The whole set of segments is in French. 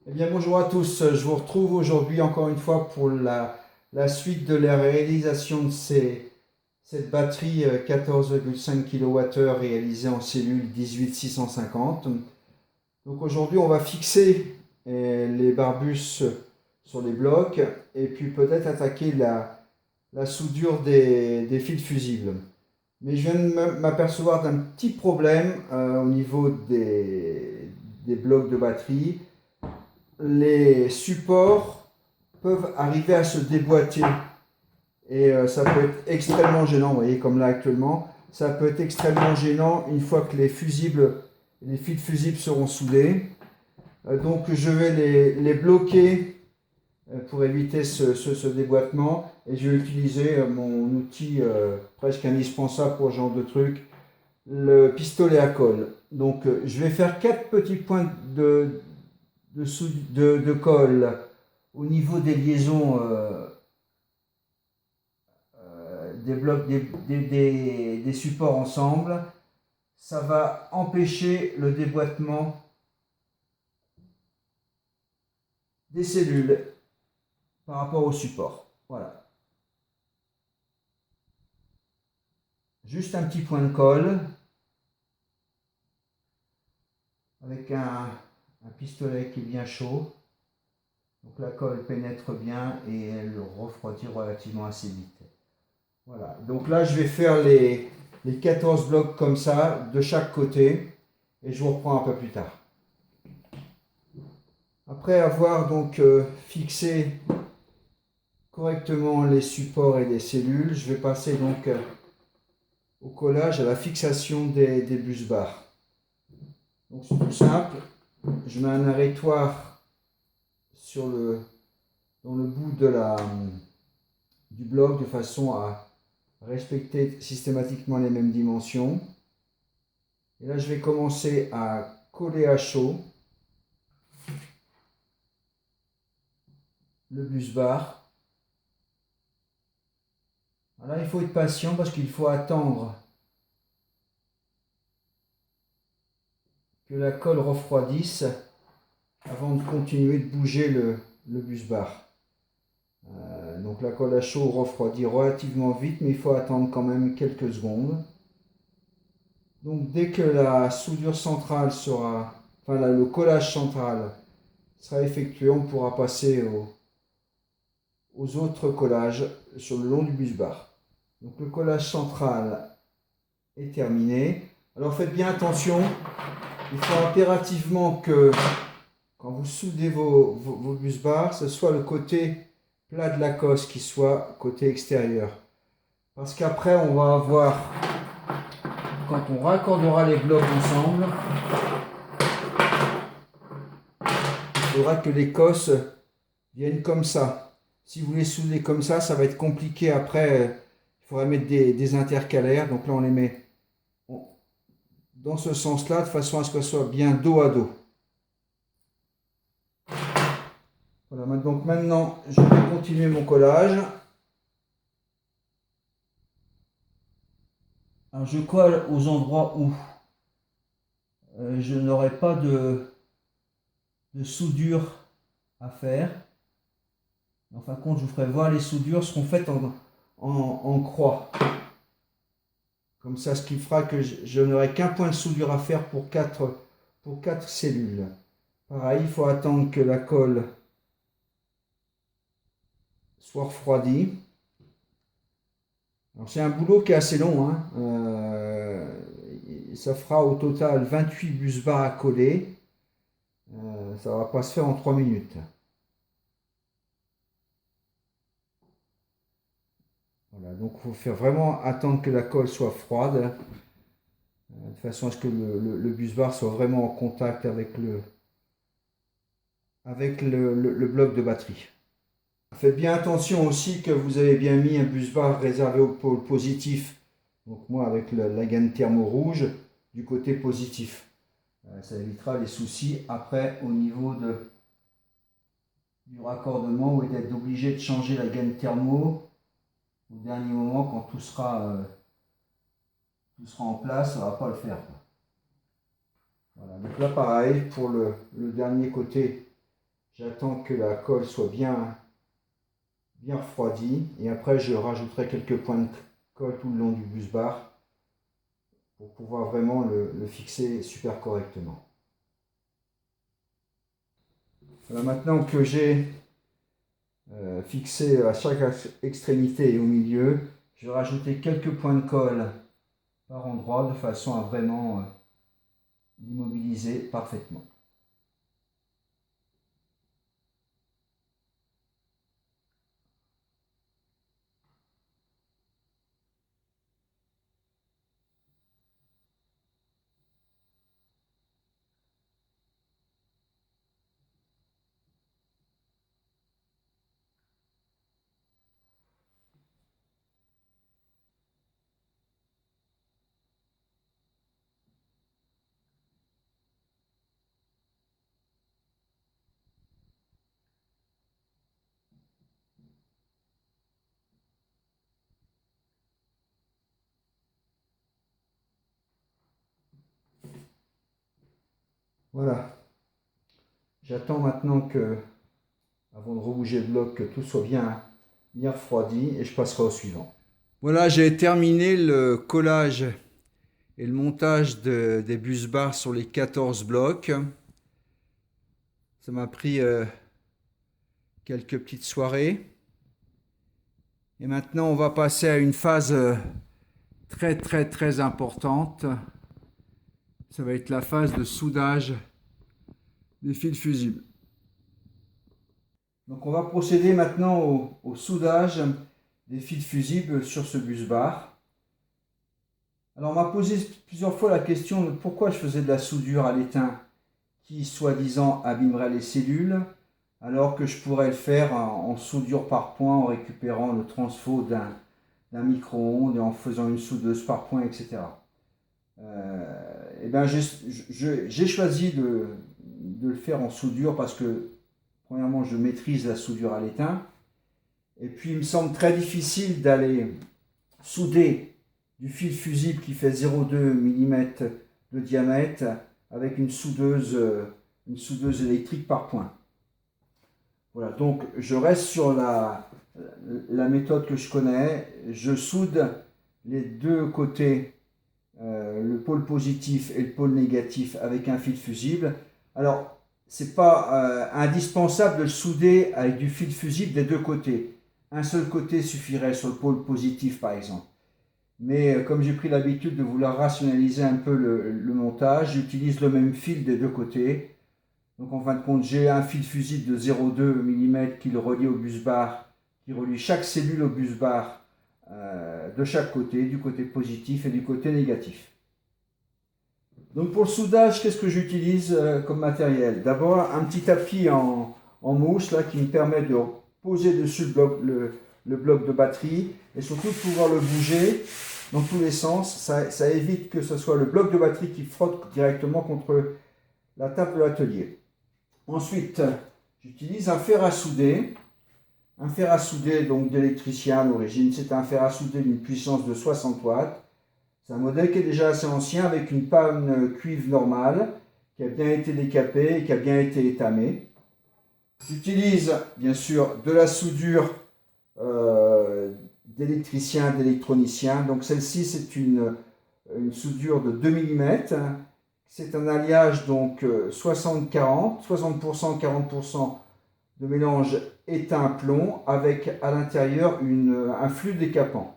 Eh bien, bonjour à tous. Je vous retrouve aujourd'hui encore une fois pour la suite de la réalisation de cette batterie 14,5 kWh réalisée en cellule 18650. Donc aujourd'hui, on va fixer les barbus sur les blocs et puis peut-être attaquer la soudure des fils fusibles. Mais je viens de m'apercevoir d'un petit problème au niveau des blocs de batterie. Les supports peuvent arriver à se déboîter et ça peut être extrêmement gênant, vous voyez comme là actuellement, ça peut être extrêmement gênant une fois que les fils fusibles seront soudés. Donc je vais les bloquer pour éviter ce déboîtement et je vais utiliser mon outil presque indispensable pour ce genre de truc, le pistolet à colle. Donc je vais faire 4 petits points de colle au niveau des liaisons des blocs des supports ensemble. Ça va empêcher le déboîtement des cellules par rapport au support. Voilà. Juste un petit point de colle avec un pistolet qui est bien chaud. Donc la colle pénètre bien et elle refroidit relativement assez vite. Voilà. Donc là, je vais faire les 14 blocs comme ça, de chaque côté, et je vous reprends un peu plus tard. Après avoir donc fixé correctement les supports et les cellules, je vais passer donc au collage, à la fixation des bus bars. Donc c'est tout simple, je mets un arrêtoir dans le bout du bloc de façon à respecter systématiquement les mêmes dimensions. Et là, je vais commencer à coller à chaud le bus bar. Là, il faut être patient parce qu'il faut attendre que la colle refroidisse avant de continuer de bouger le bus bar. Donc la colle à chaud refroidit relativement vite, mais il faut attendre quand même quelques secondes. Donc dès que la soudure centrale sera, enfin le collage central sera effectué, on pourra passer aux autres collages sur le long du bus bar. Donc le collage central est terminé. Alors faites bien attention, il faut impérativement que quand vous soudez vos bus bars, ce soit le côté plat de la cosse qui soit côté extérieur. Parce qu'après on va avoir, quand on raccordera les blocs ensemble, il faudra que les cosses viennent comme ça. Si vous les soudez comme ça va être compliqué après. Il faudra mettre des intercalaires. Donc là, on les met dans ce sens-là, de façon à ce que ce soit bien dos à dos. Voilà, donc maintenant, je vais continuer mon collage. Alors, je colle aux endroits où je n'aurai pas de soudure à faire. En fin de compte, je vous ferai voir les soudures seront faites en croix. Comme ça, ce qui fera que je n'aurai qu'un point de soudure à faire pour 4 cellules. Pareil, il faut attendre que la colle soit refroidie. Alors c'est un boulot qui est assez long. Ça fera au total 28 bus bars à coller. Ça ne va pas se faire en 3 minutes. Voilà, donc il faut faire vraiment attendre que la colle soit froide, de façon à ce que le bus bar soit vraiment en contact avec le bloc de batterie. Faites bien attention aussi que vous avez bien mis un bus bar réservé au pôle positif. Donc moi avec la gaine thermo rouge du côté positif. Ça évitera les soucis après au niveau du raccordement et d'être obligé de changer la gaine thermo au dernier moment quand tout sera en place, ça ne va pas le faire. Voilà, donc là pareil pour le dernier côté J'attends que la colle soit bien refroidie et après je rajouterai quelques points de colle tout le long du bus bar pour pouvoir vraiment le fixer super correctement. Voilà, maintenant que j'ai fixé à chaque extrémité et au milieu, je vais rajouter quelques points de colle par endroit de façon à vraiment l'immobiliser parfaitement. Voilà. J'attends maintenant que, avant de rebouger le bloc, que tout soit bien refroidi et je passerai au suivant. Voilà, j'ai terminé le collage et le montage des bus bars sur les 14 blocs. Ça m'a pris quelques petites soirées. Et maintenant, on va passer à une phase très importante. Ça va être la phase de soudage des fils fusibles. Donc on va procéder maintenant au soudage des fils fusibles sur ce bus bar. Alors on m'a posé plusieurs fois la question de pourquoi je faisais de la soudure à l'étain qui soi-disant abîmerait les cellules, alors que je pourrais le faire en soudure par point en récupérant le transfo d'un micro-ondes et en faisant une soudeuse par point, etc. Et ben j'ai choisi de le faire en soudure parce que premièrement je maîtrise la soudure à l'étain et puis il me semble très difficile d'aller souder du fil fusible qui fait 0,2 mm de diamètre avec une soudeuse électrique par point. Voilà, donc je reste sur la méthode que je connais. Je soude les deux côtés, le pôle positif et le pôle négatif avec un fil fusible. Alors, c'est pas indispensable de le souder avec du fil fusible des deux côtés. Un seul côté suffirait sur le pôle positif par exemple. Mais comme j'ai pris l'habitude de vouloir rationaliser un peu le montage, j'utilise le même fil des deux côtés. Donc en fin de compte, j'ai un fil fusible de 0,2 mm qui le relie au bus bar, qui relie chaque cellule au bus bar de chaque côté, du côté positif et du côté négatif. Donc pour le soudage, qu'est-ce que j'utilise comme matériel? D'abord un petit tapis en mousse là, qui me permet de poser dessus le bloc de batterie et surtout de pouvoir le bouger dans tous les sens. Ça évite que ce soit le bloc de batterie qui frotte directement contre la table de l'atelier. Ensuite, j'utilise un fer à souder. Un fer à souder donc d'électricien à l'origine. C'est un fer à souder d'une puissance de 60 watts. C'est un modèle qui est déjà assez ancien avec une panne cuivre normale qui a bien été décapée et qui a bien été étamée. J'utilise bien sûr de la soudure d'électricien, d'électronicien. Donc celle-ci c'est une soudure de 2 mm. C'est un alliage donc 60-40, 60%, 40% de mélange étain-plomb avec à l'intérieur un flux décapant.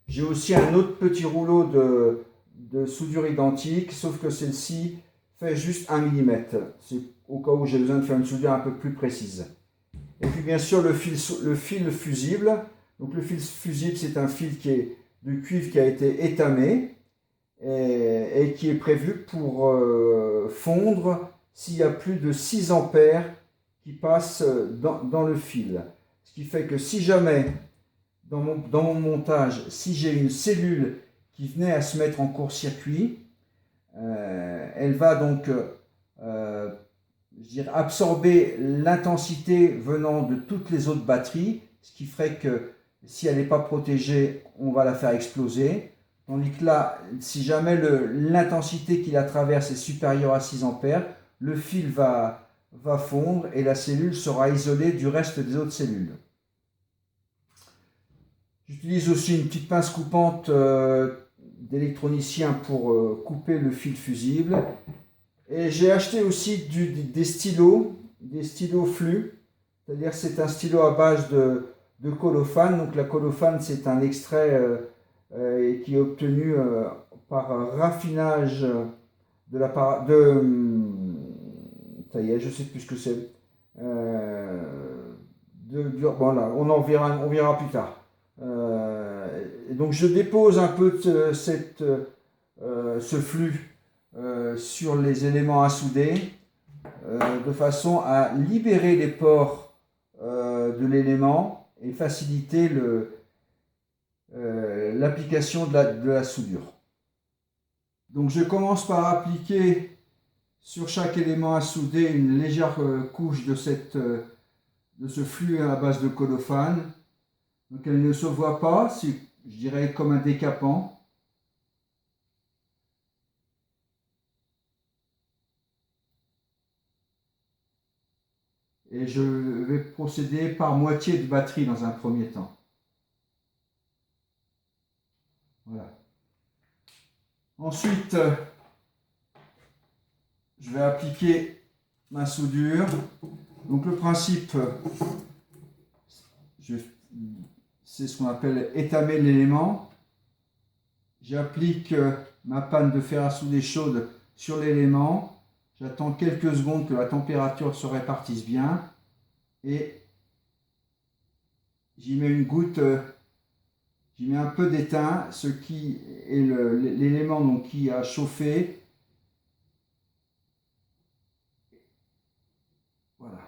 J'ai aussi un autre petit rouleau de soudure identique, sauf que celle-ci fait juste 1 mm. C'est au cas où j'ai besoin de faire une soudure un peu plus précise. Et puis bien sûr le fil fusible. Donc le fil fusible c'est un fil qui est de cuivre qui a été étamé et qui est prévu pour fondre s'il y a plus de 6 ampères qui passent dans le fil. Ce qui fait que si jamais, dans mon montage, si j'ai une cellule qui venait à se mettre en court-circuit, elle va donc absorber l'intensité venant de toutes les autres batteries, ce qui ferait que si elle n'est pas protégée, on va la faire exploser. Tandis que là, si jamais l'intensité qui la traverse est supérieure à 6 ampères, le fil va va fondre et la cellule sera isolée du reste des autres cellules. J'utilise aussi une petite pince coupante d'électronicien pour couper le fil fusible. Et j'ai acheté aussi des stylos flux. C'est-à-dire c'est un stylo à base de colophane. Donc la colophane, c'est un extrait qui est obtenu par raffinage de la ça y est, je sais plus ce que c'est. Bon là, on verra plus tard. Et donc je dépose un peu ce flux sur les éléments à souder de façon à libérer les pores de l'élément et faciliter l'application de la soudure. Donc je commence par appliquer sur chaque élément à souder une légère couche de ce flux à base de colophane. Donc elle ne se voit pas, c'est, je dirais, comme un décapant. Et je vais procéder par moitié de batterie dans un premier temps. Voilà. Ensuite, je vais appliquer ma soudure. Donc le principe, c'est ce qu'on appelle étamer l'élément. J'applique ma panne de fer à souder chaude sur l'élément. J'attends quelques secondes que la température se répartisse bien. Et j'y mets une goutte, j'y mets un peu d'étain, ce qui est l'élément qui a chauffé. Voilà,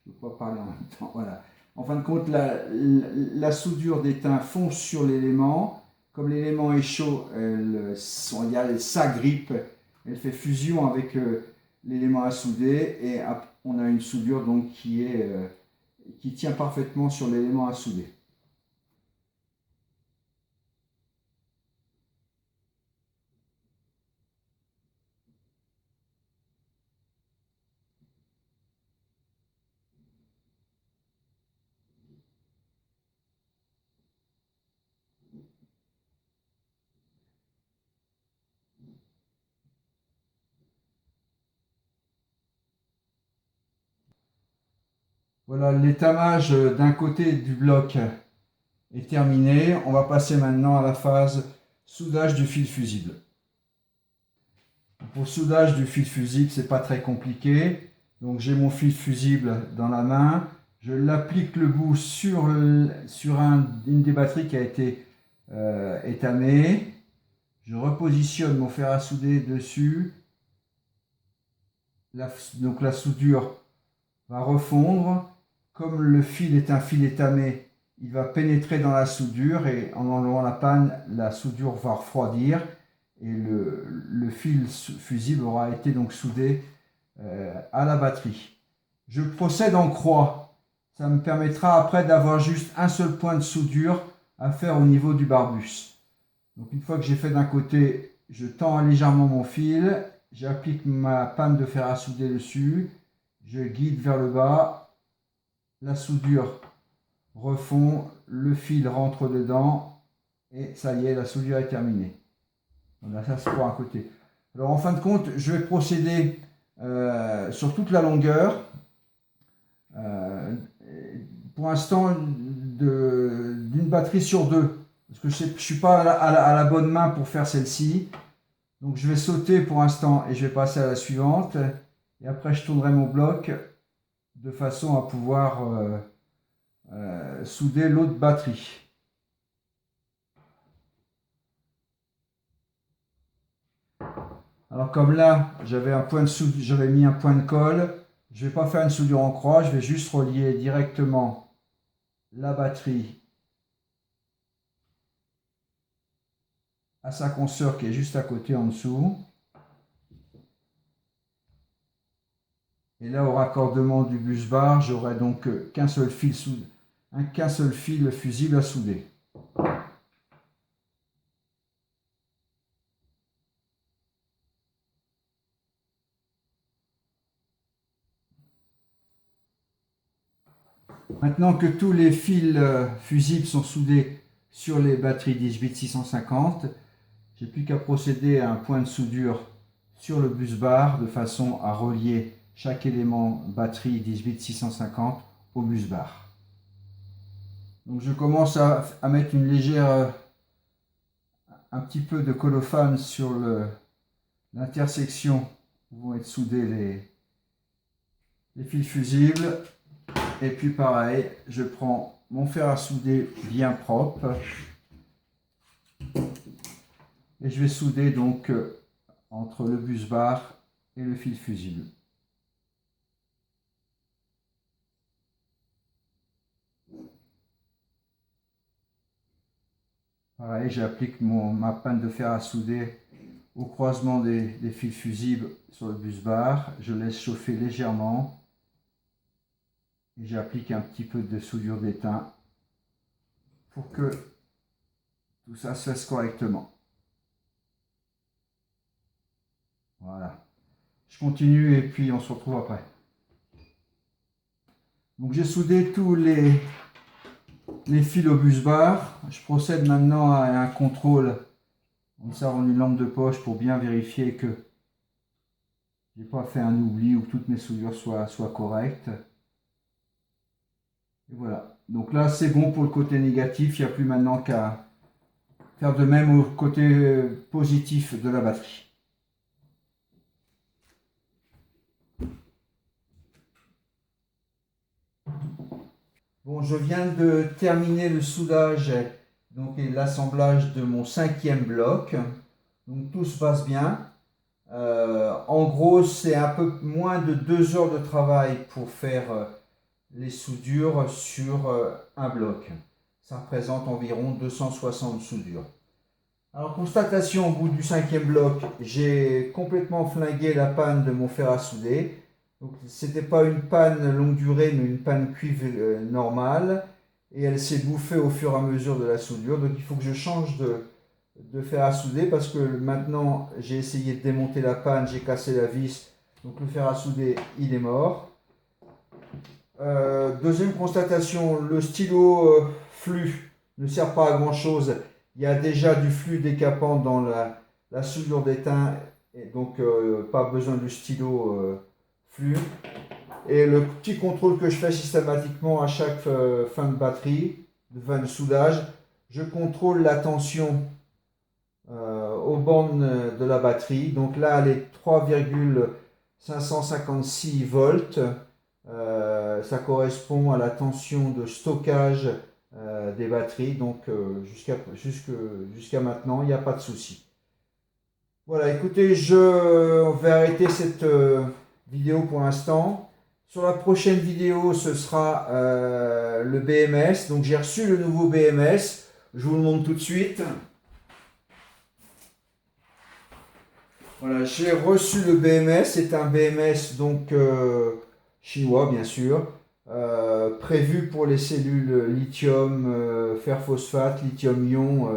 je ne peux pas parler en même temps. Voilà. En fin de compte, la soudure d'étain fond sur l'élément. Comme l'élément est chaud, elle s'agrippe, elle fait fusion avec l'élément à souder et on a une soudure donc qui tient parfaitement sur l'élément à souder. Voilà, l'étamage d'un côté du bloc est terminé. On va passer maintenant à la phase soudage du fil fusible. Pour le soudage du fil fusible, c'est pas très compliqué. Donc j'ai mon fil fusible dans la main. Je l'applique le bout sur une des batteries qui a été étamée. Je repositionne mon fer à souder dessus. Donc la soudure va refondre. Comme le fil est un fil étamé, il va pénétrer dans la soudure et en enlevant la panne, la soudure va refroidir et le fil fusible aura été donc soudé à la batterie. Je procède en croix. Ça me permettra après d'avoir juste un seul point de soudure à faire au niveau du barbus. Donc une fois que j'ai fait d'un côté, je tends légèrement mon fil, j'applique ma panne de fer à souder dessus, je guide vers le bas, la soudure refond, le fil rentre dedans et ça y est, la soudure est terminée. Voilà, ça c'est pour un côté. Alors en fin de compte, je vais procéder sur toute la longueur. Pour l'instant, d'une batterie sur deux. Parce que je ne suis pas à la bonne main pour faire celle-ci. Donc je vais sauter pour l'instant et je vais passer à la suivante. Et après, je tournerai mon bloc de façon à pouvoir souder l'autre batterie. Alors comme là, j'avais mis un point de colle, je ne vais pas faire une soudure en croix, je vais juste relier directement la batterie à sa consoeur qui est juste à côté en dessous. Et là, au raccordement du bus bar, j'aurai donc qu'un seul fil fusible à souder. Maintenant que tous les fils fusibles sont soudés sur les batteries 18650, j'ai plus qu'à procéder à un point de soudure sur le bus bar de façon à relier chaque élément batterie 18650 au bus bar. Donc je commence à mettre une légère, un petit peu de colophane sur l'intersection où vont être soudés les fils fusibles. Et puis pareil, je prends mon fer à souder bien propre et je vais souder donc entre le bus bar et le fil fusible. Pareil, j'applique ma panne de fer à souder au croisement des fils fusibles sur le bus bar. Je laisse chauffer légèrement et j'applique un petit peu de soudure d'étain pour que tout ça se fasse correctement. Voilà. Je continue et puis on se retrouve après. Donc j'ai soudé tous les fils au bus bar. Je procède maintenant à un contrôle en servant une lampe de poche pour bien vérifier que je n'ai pas fait un oubli ou que toutes mes soudures soient correctes. Et voilà. Donc là c'est bon pour le côté négatif. Il n'y a plus maintenant qu'à faire de même au côté positif de la batterie. Bon, je viens de terminer le soudage donc, et l'assemblage de mon 5e bloc. Donc tout se passe bien. En gros, c'est un peu moins de 2 heures de travail pour faire les soudures sur un bloc. Ça représente environ 260 soudures. Alors, constatation, au bout du 5e bloc, j'ai complètement flingué la panne de mon fer à souder. Ce n'était pas une panne longue durée, mais une panne cuivre normale. Et elle s'est bouffée au fur et à mesure de la soudure. Donc il faut que je change de fer à souder parce que maintenant j'ai essayé de démonter la panne, j'ai cassé la vis. Donc le fer à souder, il est mort. Deuxième constatation, le stylo flux ne sert pas à grand chose. Il y a déjà du flux décapant dans la soudure d'étain. Et donc pas besoin du stylo flux. Et le petit contrôle que je fais systématiquement à chaque fin de batterie, de fin de soudage, je contrôle la tension aux bornes de la batterie. Donc là, elle est 3,556 volts. Ça correspond à la tension de stockage des batteries. Donc jusqu'à maintenant, il n'y a pas de souci. Voilà, écoutez, je vais arrêter cette vidéo pour l'instant. Sur la prochaine vidéo, ce sera le BMS. Donc j'ai reçu le nouveau BMS. Je vous le montre tout de suite. Voilà, j'ai reçu le BMS. C'est un BMS donc chinois bien sûr. Prévu pour les cellules lithium, fer phosphate, lithium-ion,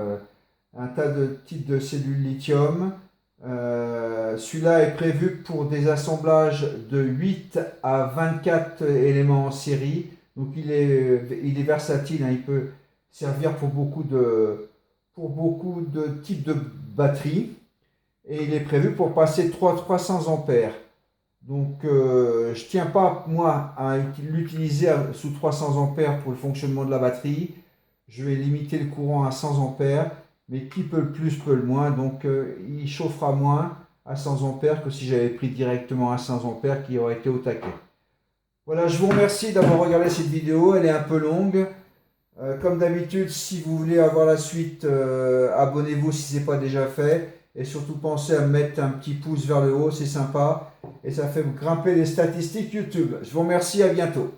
un tas de types de cellules lithium. Celui-là est prévu pour des assemblages de 8 à 24 éléments en série. Donc il est versatile, hein, il peut servir pour beaucoup de types de batteries. Et il est prévu pour passer 300 ampères. Donc je ne tiens pas moi à l'utiliser sous 300 ampères pour le fonctionnement de la batterie. Je vais limiter le courant à 100 ampères. Mais qui peut le plus peut le moins, donc il chauffera moins à 100 ampères que si j'avais pris directement à 100 ampères qui aurait été au taquet. Voilà, je vous remercie d'avoir regardé cette vidéo, elle est un peu longue. Comme d'habitude, si vous voulez avoir la suite, abonnez-vous si ce n'est pas déjà fait. Et surtout pensez à mettre un petit pouce vers le haut, c'est sympa. Et ça fait grimper les statistiques YouTube. Je vous remercie, à bientôt.